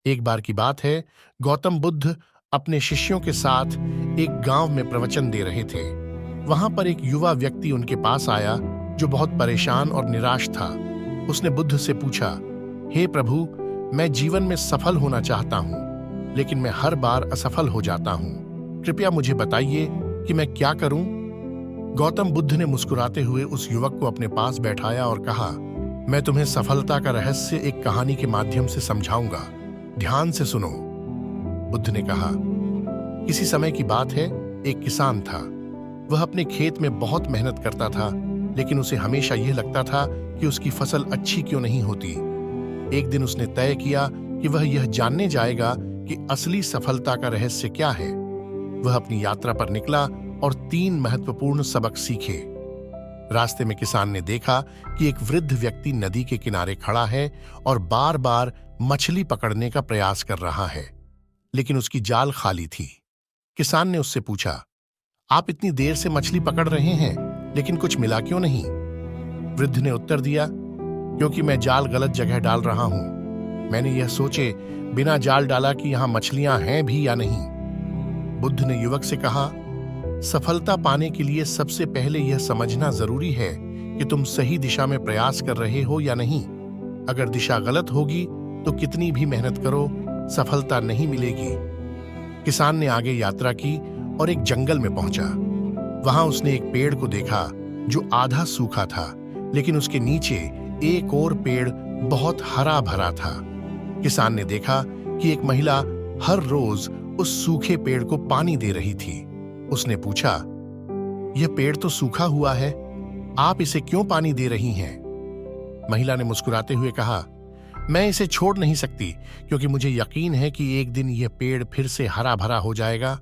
एक बार की बात है, गौतम बुद्ध अपने शिष्यों के साथ एक गांव में प्रवचन दे रहे थे। वहां पर एक युवा व्यक्ति उनके पास आया जो बहुत परेशान और निराश था। उसने बुद्ध से पूछा, हे प्रभु, मैं जीवन में सफल होना चाहता हूं, लेकिन मैं हर बार असफल हो जाता हूं। कृपया मुझे बताइए कि मैं क्या करूं? गौतम बुद्ध ने मुस्कुराते हुए उस युवक को अपने पास बैठाया और कहा, मैं तुम्हें सफलता का रहस्य एक कहानी के माध्यम से समझाऊंगा। ध्यान से सुनो। बुद्ध ने कहा, किसी समय की बात है, एक किसान था। वह अपने खेत में बहुत मेहनत करता था, लेकिन उसे हमेशा यह लगता था कि उसकी फसल अच्छी क्यों नहीं होती। एक दिन उसने तय किया कि वह यह जानने जाएगा कि असली सफलता का रहस्य क्या है। वह अपनी यात्रा पर निकला और 3 महत्वपूर्ण सबक सीखे। रास्ते में किसान ने देखा कि एक वृद्ध व्यक्ति नदी के किनारे खड़ा है और बार बार मछली पकड़ने का प्रयास कर रहा है, लेकिन उसकी जाल खाली थी। किसान ने उससे पूछा, आप इतनी देर से मछली पकड़ रहे हैं, लेकिन कुछ मिला क्यों नहीं? वृद्ध ने उत्तर दिया, क्योंकि मैं जाल गलत जगह डाल रहा हूं। मैंने यह सोचे बिना जाल डाला कि यहां मछलियां हैं भी या नहीं। बुद्ध ने युवक से कहा, सफलता पाने के लिए सबसे पहले यह समझना जरूरी है कि तुम सही दिशा में प्रयास कर रहे हो या नहीं। अगर दिशा गलत होगी तो कितनी भी मेहनत करो, सफलता नहीं मिलेगी। किसान ने आगे यात्रा की और एक जंगल में पहुंचा। वहां उसने एक पेड़ को देखा जो आधा सूखा था, लेकिन उसके नीचे एक और पेड़ बहुत हरा भरा था। किसान ने देखा कि एक महिला हर रोज उस सूखे पेड़ को पानी दे रही थी। उसने पूछा, यह पेड़ तो सूखा हुआ है, आप इसे क्यों पानी दे रही हैं? महिला ने मुस्कुराते हुए कहा, मैं इसे छोड़ नहीं सकती, क्योंकि मुझे यकीन है कि एक दिन यह पेड़ फिर से हरा भरा हो जाएगा।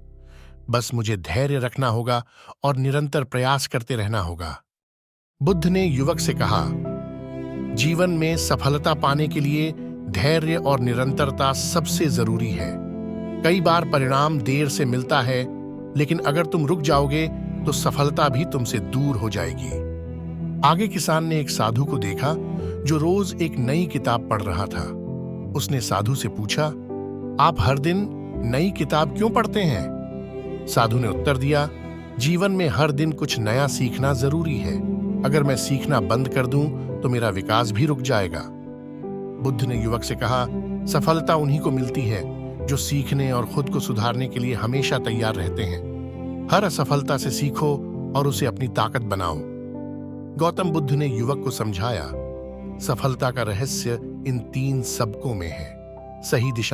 बस मुझे धैर्य रखना होगा और निरंतर प्रयास करते रहना होगा। बुद्ध ने युवक से कहा, जीवन में सफलता पाने के लिए धैर्य और निरंतरता सबसे जरूरी है। कई बार परिणाम देर से मिलता है, लेकिन अगर तुम रुक जाओगे तो सफलता भी तुमसे दूर हो जाएगी। आगे किसान ने एक साधु को देखा जो रोज एक नई किताब पढ़ रहा था। उसने साधु से पूछा, आप हर दिन नई किताब क्यों पढ़ते हैं? साधु ने उत्तर दिया, जीवन में हर दिन कुछ नया सीखना जरूरी है। अगर मैं सीखना बंद कर दूं तो मेरा विकास भी रुक जाएगा। बुद्ध ने युवक से कहा, सफलता उन्हीं को मिलती है जो सीखने और खुद को सुधारने के लिए हमेशा तैयार रहते हैं। हर असफलता से सीखो और उसे अपनी ताकत बनाओ। गौतम बुद्ध ने युवक को समझाया, सफलता का रहस्य इन 3 सबकों में है। सही दिशा